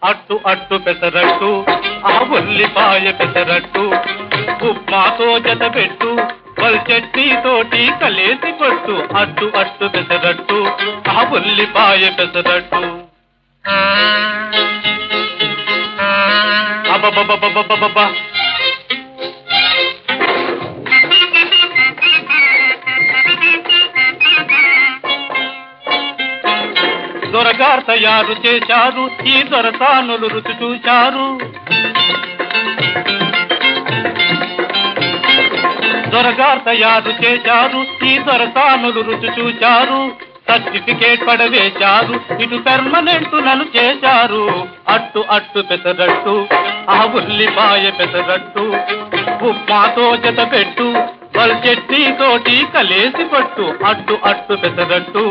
అట్టు అట్టు పెసరట్టు ఆ ఉల్లిపాయ పెసరట్టు ఉప్మాతో జత పెట్టు వల్ చట్నీతోటి కలేసి కొట్టు అట్టు అట్టు పెసరట్టు ఆ ఉల్లిపాయ పెసరట్టు అబ్బబ్బబ్బబ్బబ్బబ్బా దొరగారు తయారు చేశారు ఈ దొరసానులు రుచి చూశారు దొరగారు తయారు చేశారు ఈ దొరసానులు రుచి చూశారు సర్టిఫికేట్ పడవేశారు ఇటు పెర్మనెంట్ నన్ను చేశారు అట్టు అట్టు పెసరట్టు ఆ ఉల్లిపాయ పెసరట్టు ఉప్మాతో జత పెట్టు వల్ చట్నీతోటి కలేసి పట్టు అట్టు అట్టు పెసరట్టు